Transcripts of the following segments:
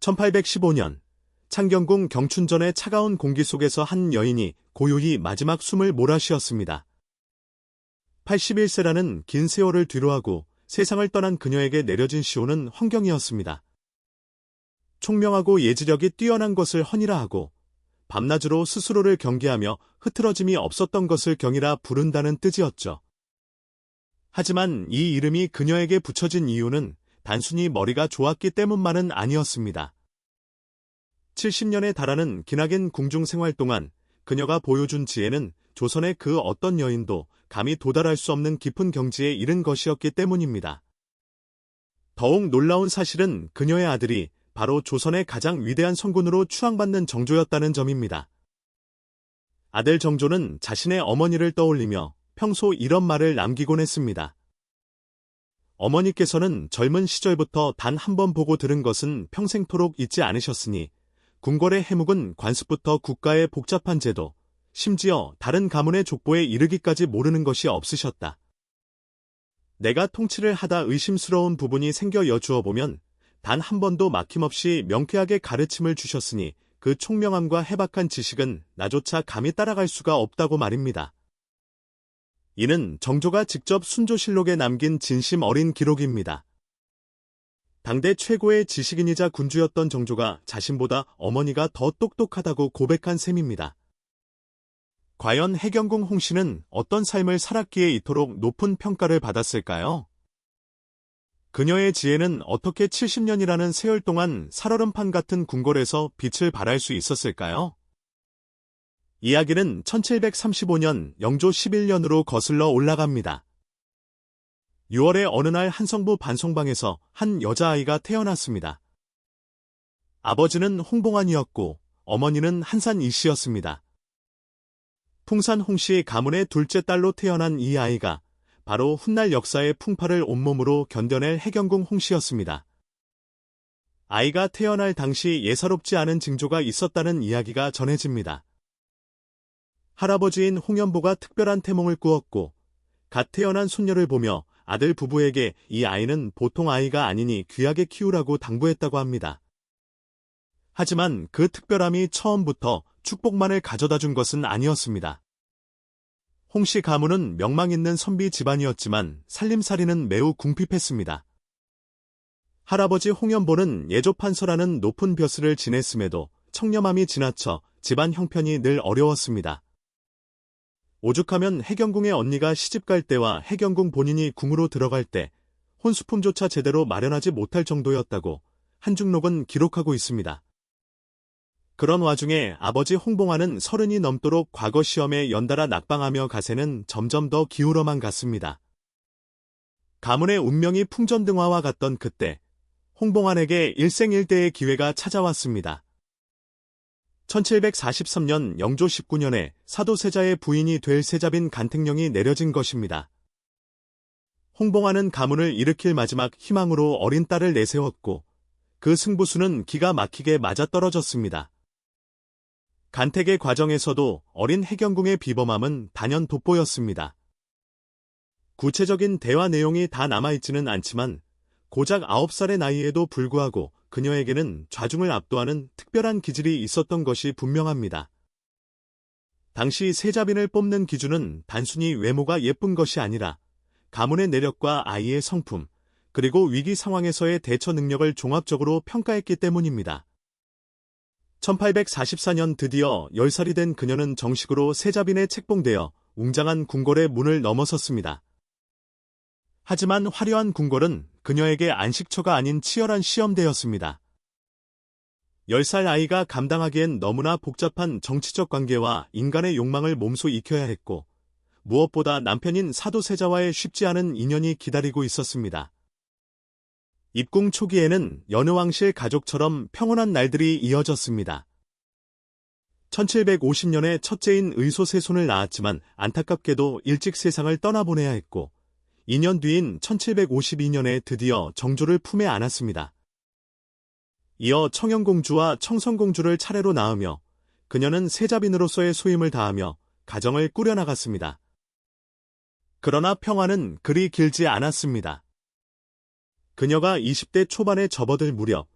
1815년 창경궁 경춘전의 차가운 공기 속에서 한 여인이 고요히 마지막 숨을 몰아쉬었습니다. 81세라는 긴 세월을 뒤로하고 세상을 떠난 그녀에게 내려진 시호는 헌경이었습니다. 총명하고 예지력이 뛰어난 것을 헌이라 하고 밤낮으로 스스로를 경계하며 흐트러짐이 없었던 것을 경이라 부른다는 뜻이었죠. 하지만 이 이름이 그녀에게 붙여진 이유는 단순히 머리가 좋았기 때문만은 아니었습니다. 70년에 달하는 기나긴 궁중 생활 동안 그녀가 보여준 지혜는 조선의 그 어떤 여인도 감히 도달할 수 없는 깊은 경지에 이른 것이었기 때문입니다. 더욱 놀라운 사실은 그녀의 아들이 바로 조선의 가장 위대한 성군으로 추앙받는 정조였다는 점입니다. 아들 정조는 자신의 어머니를 떠올리며 평소 이런 말을 남기곤 했습니다. 어머니께서는 젊은 시절부터 단 한 번 보고 들은 것은 평생토록 잊지 않으셨으니 궁궐의 해묵은 관습부터 국가의 복잡한 제도, 심지어 다른 가문의 족보에 이르기까지 모르는 것이 없으셨다. 내가 통치를 하다 의심스러운 부분이 생겨 여쭈어 보면 단 한 번도 막힘없이 명쾌하게 가르침을 주셨으니 그 총명함과 해박한 지식은 나조차 감히 따라갈 수가 없다고 말입니다. 이는 정조가 직접 순조실록에 남긴 진심 어린 기록입니다. 당대 최고의 지식인이자 군주였던 정조가 자신보다 어머니가 더 똑똑하다고 고백한 셈입니다. 과연 해경궁 홍씨는 어떤 삶을 살았기에 이토록 높은 평가를 받았을까요? 그녀의 지혜는 어떻게 70년이라는 세월 동안 살얼음판 같은 궁궐에서 빛을 발할 수 있었을까요? 이야기는 1735년 영조 11년으로 거슬러 올라갑니다. 6월의 어느 날 한성부 반송방에서 한 여자아이가 태어났습니다. 아버지는 홍봉안이었고 어머니는 한산 이씨였습니다. 풍산 홍씨 가문의 둘째 딸로 태어난 이 아이가 바로 훗날 역사의 풍파를 온몸으로 견뎌낼 해경궁 홍씨였습니다. 아이가 태어날 당시 예사롭지 않은 징조가 있었다는 이야기가 전해집니다. 할아버지인 홍연보가 특별한 태몽을 꾸었고 갓 태어난 손녀를 보며 아들 부부에게 이 아이는 보통 아이가 아니니 귀하게 키우라고 당부했다고 합니다. 하지만 그 특별함이 처음부터 축복만을 가져다 준 것은 아니었습니다. 홍씨 가문은 명망 있는 선비 집안이었지만 살림살이는 매우 궁핍했습니다. 할아버지 홍연보는 예조판서라는 높은 벼슬을 지냈음에도 청렴함이 지나쳐 집안 형편이 늘 어려웠습니다. 오죽하면 해경궁의 언니가 시집갈 때와 해경궁 본인이 궁으로 들어갈 때 혼수품조차 제대로 마련하지 못할 정도였다고 한중록은 기록하고 있습니다. 그런 와중에 아버지 홍봉안은 30이 넘도록 과거 시험에 연달아 낙방하며 가세는 점점 더 기울어만 갔습니다. 가문의 운명이 풍전등화와 같던 그때 홍봉안에게 일생일대의 기회가 찾아왔습니다. 1743년 영조 19년에 사도세자의 부인이 될 세자빈 간택령이 내려진 것입니다. 홍봉안은 가문을 일으킬 마지막 희망으로 어린 딸을 내세웠고 그 승부수는 기가 막히게 맞아떨어졌습니다. 간택의 과정에서도 어린 해경궁의 비범함은 단연 돋보였습니다. 구체적인 대화 내용이 다 남아있지는 않지만 고작 9살의 나이에도 불구하고 그녀에게는 좌중을 압도하는 특별한 기질이 있었던 것이 분명합니다. 당시 세자빈을 뽑는 기준은 단순히 외모가 예쁜 것이 아니라 가문의 내력과 아이의 성품, 그리고 위기 상황에서의 대처 능력을 종합적으로 평가했기 때문입니다. 1844년 드디어 10살이 된 그녀는 정식으로 세자빈에 책봉되어 웅장한 궁궐의 문을 넘어섰습니다. 하지만 화려한 궁궐은 그녀에게 안식처가 아닌 치열한 시험대였습니다. 10살 아이가 감당하기엔 너무나 복잡한 정치적 관계와 인간의 욕망을 몸소 익혀야 했고 무엇보다 남편인 사도세자와의 쉽지 않은 인연이 기다리고 있었습니다. 입궁 초기에는 여느 왕실 가족처럼 평온한 날들이 이어졌습니다. 1750년에 첫째인 의소세손을 낳았지만 안타깝게도 일찍 세상을 떠나보내야 했고 2년 뒤인 1752년에 드디어 정조를 품에 안았습니다. 이어 청영공주와 청선공주를 차례로 낳으며 그녀는 세자빈으로서의 소임을 다하며 가정을 꾸려나갔습니다. 그러나 평화는 그리 길지 않았습니다. 그녀가 20대 초반에 접어들 무렵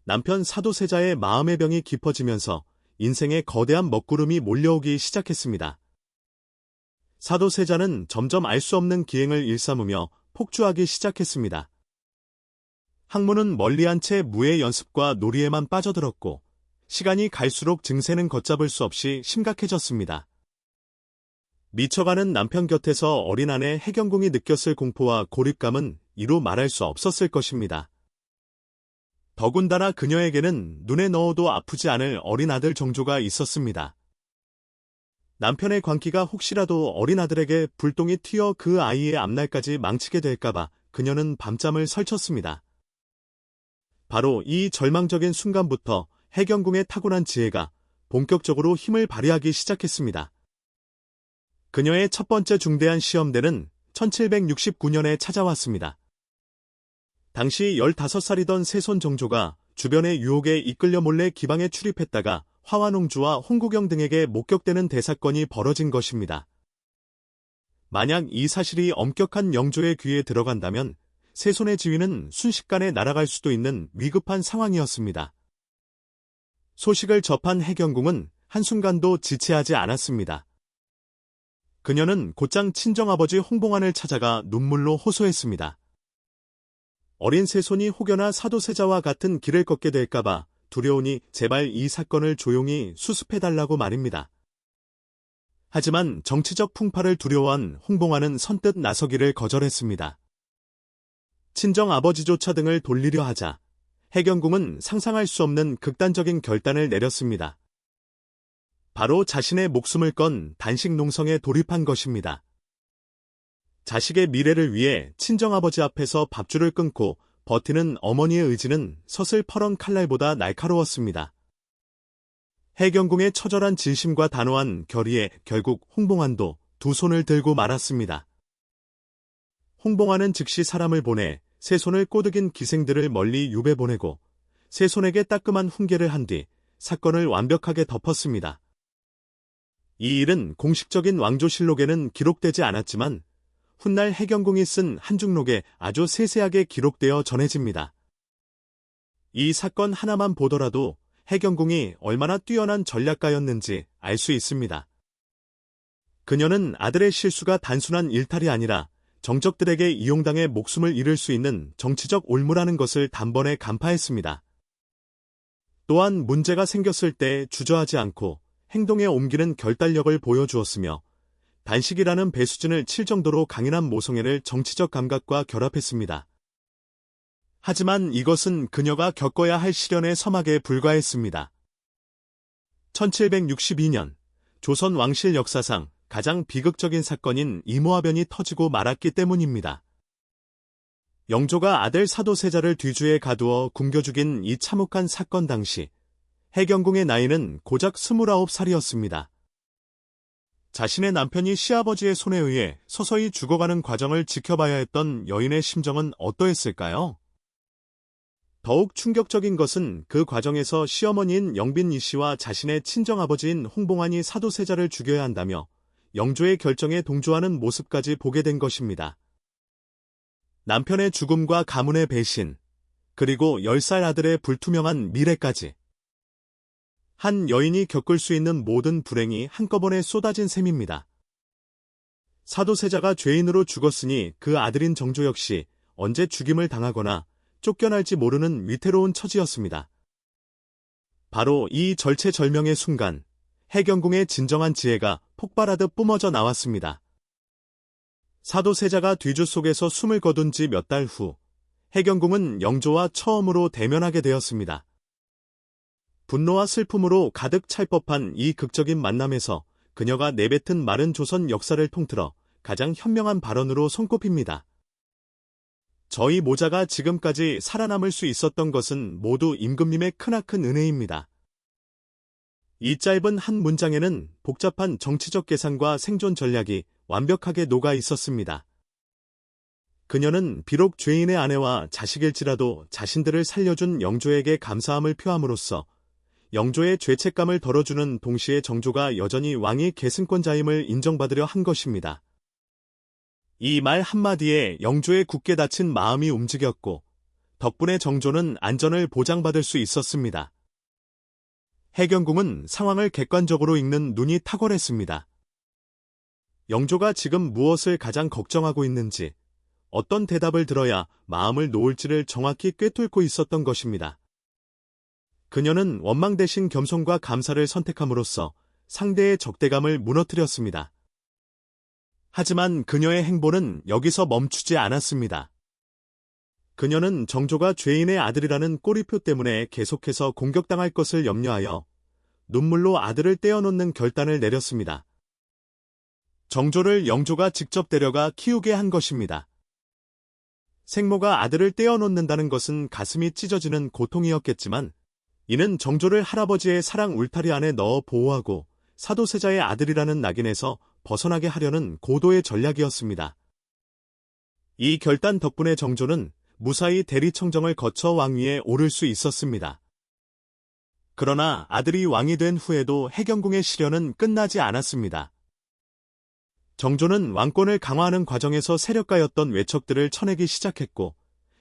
남편 사도세자의 마음의 병이 깊어지면서 인생에 거대한 먹구름이 몰려오기 시작했습니다. 사도세자는 점점 알 수 없는 기행을 일삼으며 폭주하기 시작했습니다. 학문은 멀리한 채 무예 연습과 놀이에만 빠져들었고 시간이 갈수록 증세는 걷잡을 수 없이 심각해졌습니다. 미쳐가는 남편 곁에서 어린 아내 해경궁이 느꼈을 공포와 고립감은 이루 말할 수 없었을 것입니다. 더군다나 그녀에게는 눈에 넣어도 아프지 않을 어린 아들 정조가 있었습니다. 남편의 광기가 혹시라도 어린 아들에게 불똥이 튀어 그 아이의 앞날까지 망치게 될까봐 그녀는 밤잠을 설쳤습니다. 바로 이 절망적인 순간부터 해경궁의 타고난 지혜가 본격적으로 힘을 발휘하기 시작했습니다. 그녀의 첫 번째 중대한 시험대는 1769년에 찾아왔습니다. 당시 15살이던 세손 정조가 주변의 유혹에 이끌려 몰래 기방에 출입했다가 화완홍주와 홍구경 등에게 목격되는 대사건이 벌어진 것입니다. 만약 이 사실이 엄격한 영조의 귀에 들어간다면 세손의 지위는 순식간에 날아갈 수도 있는 위급한 상황이었습니다. 소식을 접한 해경궁은 한순간도 지체하지 않았습니다. 그녀는 곧장 친정아버지 홍봉안을 찾아가 눈물로 호소했습니다. 어린 세손이 혹여나 사도세자와 같은 길을 걷게 될까봐 두려우니 제발 이 사건을 조용히 수습해달라고 말입니다. 하지만 정치적 풍파를 두려워한 홍봉안은 선뜻 나서기를 거절했습니다. 친정아버지조차 등을 돌리려 하자 해경궁은 상상할 수 없는 극단적인 결단을 내렸습니다. 바로 자신의 목숨을 건 단식 농성에 돌입한 것입니다. 자식의 미래를 위해 친정아버지 앞에서 밥줄을 끊고 버티는 어머니의 의지는 서슬퍼런 칼날보다 날카로웠습니다. 해경궁의 처절한 진심과 단호한 결의에 결국 홍봉안도 두 손을 들고 말았습니다. 홍봉안은 즉시 사람을 보내 세손을 꼬드긴 기생들을 멀리 유배 보내고 세손에게 따끔한 훈계를 한 뒤 사건을 완벽하게 덮었습니다. 이 일은 공식적인 왕조실록에는 기록되지 않았지만 훗날 해경궁이 쓴 한중록에 아주 세세하게 기록되어 전해집니다. 이 사건 하나만 보더라도 해경궁이 얼마나 뛰어난 전략가였는지 알 수 있습니다. 그녀는 아들의 실수가 단순한 일탈이 아니라 정적들에게 이용당해 목숨을 잃을 수 있는 정치적 올무라는 것을 단번에 간파했습니다. 또한 문제가 생겼을 때 주저하지 않고 행동에 옮기는 결단력을 보여주었으며 단식이라는 배수진을 칠 정도로 강인한 모성애를 정치적 감각과 결합했습니다. 하지만 이것은 그녀가 겪어야 할 시련의 서막에 불과했습니다. 1762년 조선 왕실 역사상 가장 비극적인 사건인 이모화변이 터지고 말았기 때문입니다. 영조가 아들 사도세자를 뒤주에 가두어 굶겨 죽인 이 참혹한 사건 당시 해경궁의 나이는 고작 29살이었습니다. 자신의 남편이 시아버지의 손에 의해 서서히 죽어가는 과정을 지켜봐야 했던 여인의 심정은 어떠했을까요? 더욱 충격적인 것은 그 과정에서 시어머니인 영빈이 씨와 자신의 친정아버지인 홍봉안이 사도세자를 죽여야 한다며 영조의 결정에 동조하는 모습까지 보게 된 것입니다. 남편의 죽음과 가문의 배신, 그리고 10살 아들의 불투명한 미래까지. 한 여인이 겪을 수 있는 모든 불행이 한꺼번에 쏟아진 셈입니다. 사도세자가 죄인으로 죽었으니 그 아들인 정조 역시 언제 죽임을 당하거나 쫓겨날지 모르는 위태로운 처지였습니다. 바로 이 절체절명의 순간, 해경궁의 진정한 지혜가 폭발하듯 뿜어져 나왔습니다. 사도세자가 뒤주 속에서 숨을 거둔 지 몇 달 후, 해경궁은 영조와 처음으로 대면하게 되었습니다. 분노와 슬픔으로 가득 찰 법한 이 극적인 만남에서 그녀가 내뱉은 말은 조선 역사를 통틀어 가장 현명한 발언으로 손꼽힙니다. 저희 모자가 지금까지 살아남을 수 있었던 것은 모두 임금님의 크나큰 은혜입니다. 이 짧은 한 문장에는 복잡한 정치적 계산과 생존 전략이 완벽하게 녹아 있었습니다. 그녀는 비록 죄인의 아내와 자식일지라도 자신들을 살려준 영조에게 감사함을 표함으로써 영조의 죄책감을 덜어주는 동시에 정조가 여전히 왕위 계승권자임을 인정받으려 한 것입니다. 이 말 한마디에 영조의 굳게 닫힌 마음이 움직였고 덕분에 정조는 안전을 보장받을 수 있었습니다. 해경궁은 상황을 객관적으로 읽는 눈이 탁월했습니다. 영조가 지금 무엇을 가장 걱정하고 있는지, 어떤 대답을 들어야 마음을 놓을지를 정확히 꿰뚫고 있었던 것입니다. 그녀는 원망 대신 겸손과 감사를 선택함으로써 상대의 적대감을 무너뜨렸습니다. 하지만 그녀의 행보는 여기서 멈추지 않았습니다. 그녀는 정조가 죄인의 아들이라는 꼬리표 때문에 계속해서 공격당할 것을 염려하여 눈물로 아들을 떼어놓는 결단을 내렸습니다. 정조를 영조가 직접 데려가 키우게 한 것입니다. 생모가 아들을 떼어놓는다는 것은 가슴이 찢어지는 고통이었겠지만 이는 정조를 할아버지의 사랑 울타리 안에 넣어 보호하고 사도세자의 아들이라는 낙인에서 벗어나게 하려는 고도의 전략이었습니다. 이 결단 덕분에 정조는 무사히 대리청정을 거쳐 왕위에 오를 수 있었습니다. 그러나 아들이 왕이 된 후에도 해경궁의 시련은 끝나지 않았습니다. 정조는 왕권을 강화하는 과정에서 세력가였던 외척들을 쳐내기 시작했고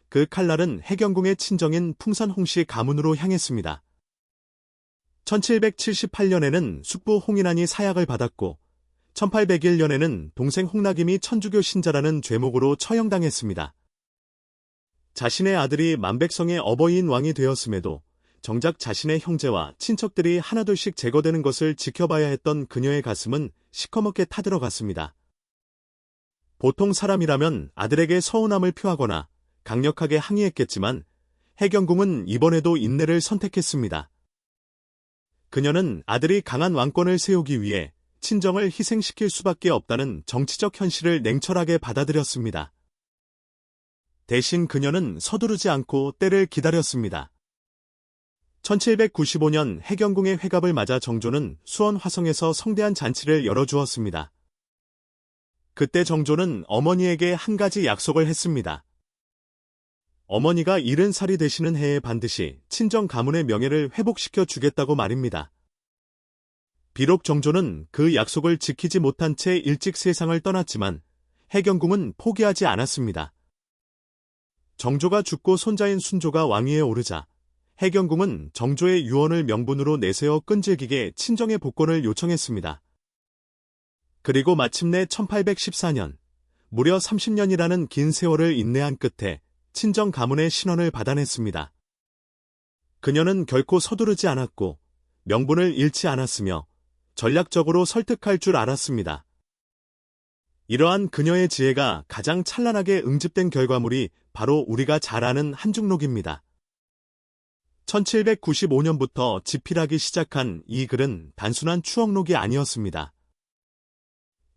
그 칼날은 해경궁의 친정인 풍산 홍씨 가문으로 향했습니다. 1778년에는 숙부 홍인환이 사약을 받았고 1801년에는 동생 홍낙임이 천주교 신자라는 죄목으로 처형당했습니다. 자신의 아들이 만백성의 어버이인 왕이 되었음에도 정작 자신의 형제와 친척들이 하나둘씩 제거되는 것을 지켜봐야 했던 그녀의 가슴은 시커멓게 타들어갔습니다. 보통 사람이라면 아들에게 서운함을 표하거나 강력하게 항의했겠지만 해경궁은 이번에도 인내를 선택했습니다. 그녀는 아들이 강한 왕권을 세우기 위해 친정을 희생시킬 수밖에 없다는 정치적 현실을 냉철하게 받아들였습니다. 대신 그녀는 서두르지 않고 때를 기다렸습니다. 1795년 해경궁의 회갑을 맞아 정조는 수원 화성에서 성대한 잔치를 열어주었습니다. 그때 정조는 어머니에게 한 가지 약속을 했습니다. 어머니가 70살이 되시는 해에 반드시 친정 가문의 명예를 회복시켜 주겠다고 말입니다. 비록 정조는 그 약속을 지키지 못한 채 일찍 세상을 떠났지만 해경궁은 포기하지 않았습니다. 정조가 죽고 손자인 순조가 왕위에 오르자 해경궁은 정조의 유언을 명분으로 내세워 끈질기게 친정의 복권을 요청했습니다. 그리고 마침내 1814년, 무려 30년이라는 긴 세월을 인내한 끝에 친정 가문의 신원을 받아냈습니다. 그녀는 결코 서두르지 않았고 명분을 잃지 않았으며 전략적으로 설득할 줄 알았습니다. 이러한 그녀의 지혜가 가장 찬란하게 응집된 결과물이 바로 우리가 잘 아는 한중록입니다. 1795년부터 집필하기 시작한 이 글은 단순한 추억록이 아니었습니다.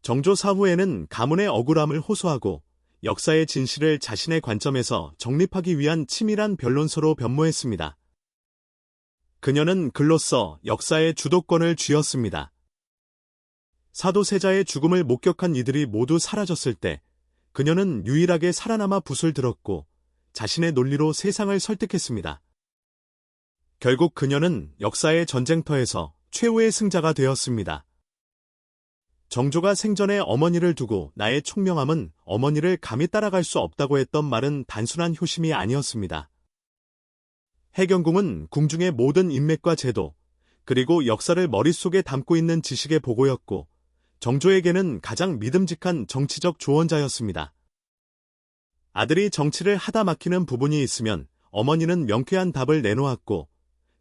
정조 사후에는 가문의 억울함을 호소하고 역사의 진실을 자신의 관점에서 정립하기 위한 치밀한 변론서로 변모했습니다. 그녀는 글로써 역사의 주도권을 쥐었습니다. 사도세자의 죽음을 목격한 이들이 모두 사라졌을 때 그녀는 유일하게 살아남아 붓을 들었고 자신의 논리로 세상을 설득했습니다. 결국 그녀는 역사의 전쟁터에서 최후의 승자가 되었습니다. 정조가 생전에 어머니를 두고 나의 총명함은 어머니를 감히 따라갈 수 없다고 했던 말은 단순한 효심이 아니었습니다. 해경궁은 궁중의 모든 인맥과 제도, 그리고 역사를 머릿속에 담고 있는 지식의 보고였고 정조에게는 가장 믿음직한 정치적 조언자였습니다. 아들이 정치를 하다 막히는 부분이 있으면 어머니는 명쾌한 답을 내놓았고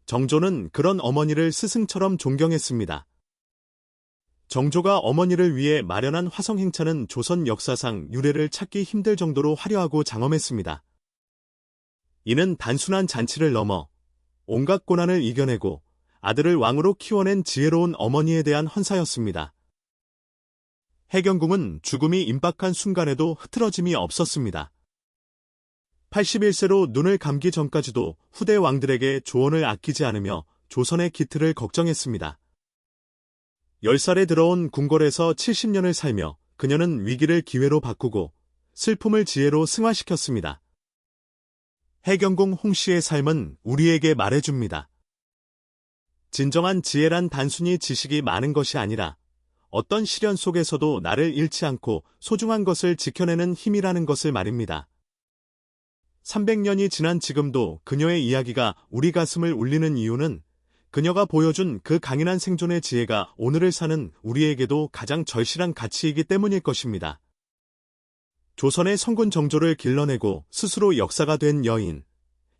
정조는 그런 어머니를 스승처럼 존경했습니다. 정조가 어머니를 위해 마련한 화성행차는 조선 역사상 유례를 찾기 힘들 정도로 화려하고 장엄했습니다. 이는 단순한 잔치를 넘어 온갖 고난을 이겨내고 아들을 왕으로 키워낸 지혜로운 어머니에 대한 헌사였습니다. 해경궁은 죽음이 임박한 순간에도 흐트러짐이 없었습니다. 81세로 눈을 감기 전까지도 후대 왕들에게 조언을 아끼지 않으며 조선의 기틀을 걱정했습니다. 10살에 들어온 궁궐에서 70년을 살며 그녀는 위기를 기회로 바꾸고 슬픔을 지혜로 승화시켰습니다. 해경궁 홍씨의 삶은 우리에게 말해줍니다. 진정한 지혜란 단순히 지식이 많은 것이 아니라 어떤 시련 속에서도 나를 잃지 않고 소중한 것을 지켜내는 힘이라는 것을 말입니다. 300년이 지난 지금도 그녀의 이야기가 우리 가슴을 울리는 이유는 그녀가 보여준 그 강인한 생존의 지혜가 오늘을 사는 우리에게도 가장 절실한 가치이기 때문일 것입니다. 조선의 성군 정조를 길러내고 스스로 역사가 된 여인,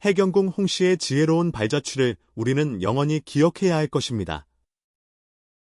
해경궁 홍씨의 지혜로운 발자취를 우리는 영원히 기억해야 할 것입니다.